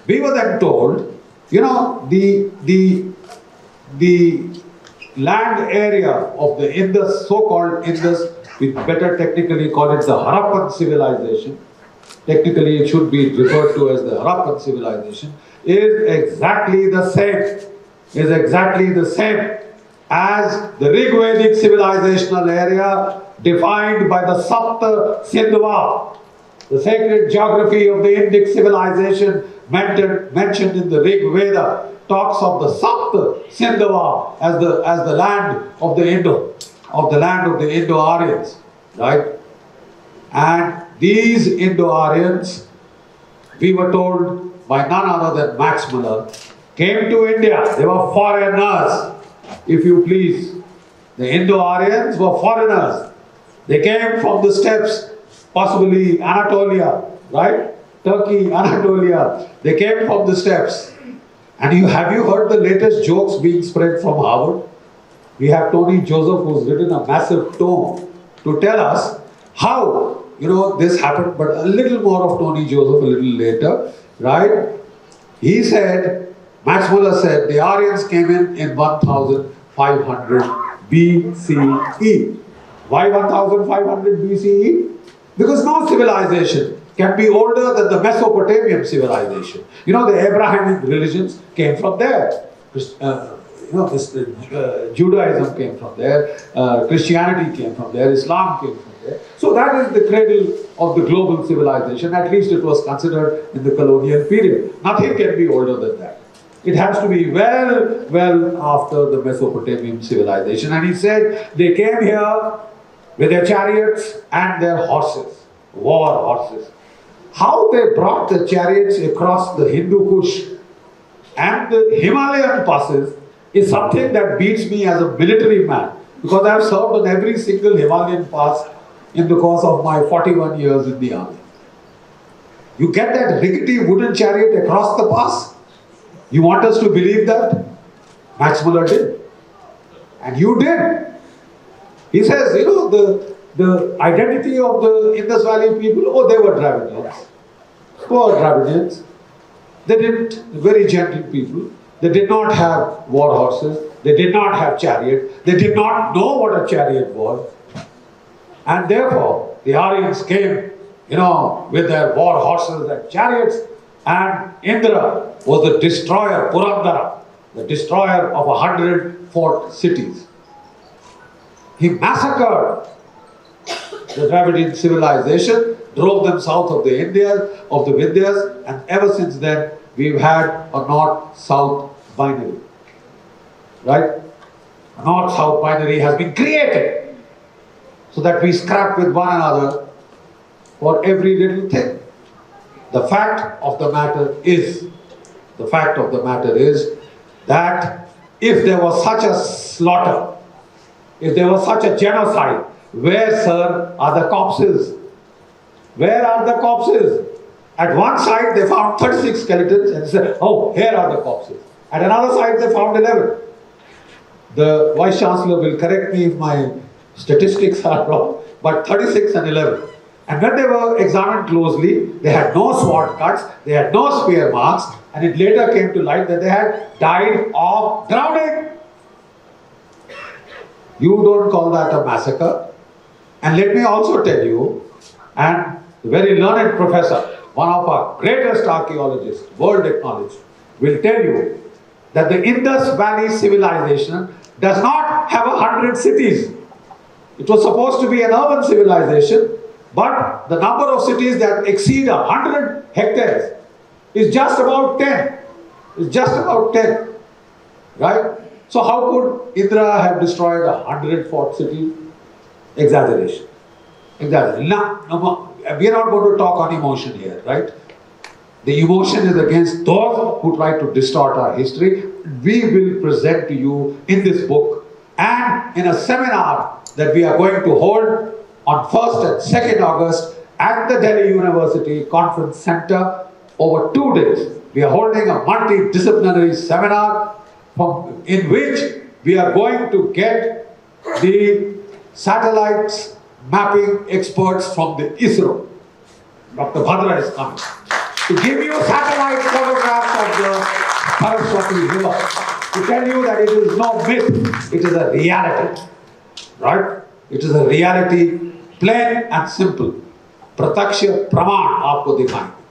We were then told, you know, the land area of the Indus, so-called Indus, we better technically call it the Harappan civilization. Technically, it should be referred to as the Harappan civilization, is exactly the same. Is exactly the same as the Rigvedic civilizational area defined by the Sapta Sindhva, the sacred geography of the Indic civilization mentioned in the Rig Veda talks of the Sapta Sindhva as the land of the Indo-Aryans, right? And these Indo-Aryans, we were told by none other than Max Muller, came to India. They were foreigners, if you please. The Indo-Aryans were foreigners. They came from the steppes, possibly Anatolia, right? Turkey, Anatolia. They came from the steppes. And have you heard the latest jokes being spread from Harvard? We have Tony Joseph, who's written a massive tome to tell us how, you know, this happened, but a little more of Tony Joseph a little later, right? He said, Max Muller said, the Aryans came in 1500 BCE. Why 1500 BCE? Because no civilization can be older than the Mesopotamian civilization. You know, the Abrahamic religions came from there. Judaism came from there, Christianity came from there, Islam came from there. So that is the cradle of the global civilization. At least it was considered in the colonial period. Nothing can be older than that. It has to be well after the Mesopotamian civilization. And he said they came here with their chariots and their horses, war horses. How they brought the chariots across the Hindu Kush and the Himalayan passes is something that beats me as a military man, because I have served on every single Himalayan pass in the course of my 41 years in the army. You get that rickety wooden chariot across the pass? You want us to believe that? Max Muller did. And you did. He says, you know, the identity of the Indus Valley people, oh, they were Dravidians. Poor Dravidians. They didn't, very gentle people. They did not have war horses. They did not have chariot. They did not know what a chariot was. And therefore, the Aryans came, you know, with their war horses and chariots. And Indra was the destroyer, Purandara, the destroyer of 100 fort cities. He massacred the Dravidian civilization, drove them south of the Vindhyas, and ever since then we've had a north-south binary. Right? A north-south binary has been created so that we scrap with one another for every little thing. The fact of the matter is that if there was such a slaughter, if there was such a genocide, where, sir, are the corpses? Where are the corpses? At one side they found 36 skeletons and said, oh, here are the corpses. At another side they found 11. The Vice Chancellor will correct me if my statistics are wrong, but 36 and 11. And when they were examined closely, they had no sword cuts, they had no spear marks, and it later came to light that they had died of drowning. You don't call that a massacre? And let me also tell you, and the very learned professor, one of our greatest archaeologists, world acknowledged, will tell you that the Indus Valley Civilization does not have 100 cities. It was supposed to be an urban civilization, but the number of cities that exceed 100 hectares is just about 10. It's just about 10. Right? So how could Indra have destroyed 100 fort cities? Exaggeration. Exaggeration. No, we are not going to talk on emotion here, right? The emotion is against those who try to distort our history. We will present to you in this book and in a seminar that we are going to hold on 1st and 2nd August at the Delhi University Conference Center over 2 days. We are holding a multidisciplinary seminar in which we are going to get the satellites mapping experts from the ISRO. Dr. Bhadra is coming to give you satellite photographs of the Sarasvati river to tell you that it is no myth, it is a reality. Right? It is a reality, plain and simple. प्रत्यक्ष प्रमाण आपको दिखाएंगे.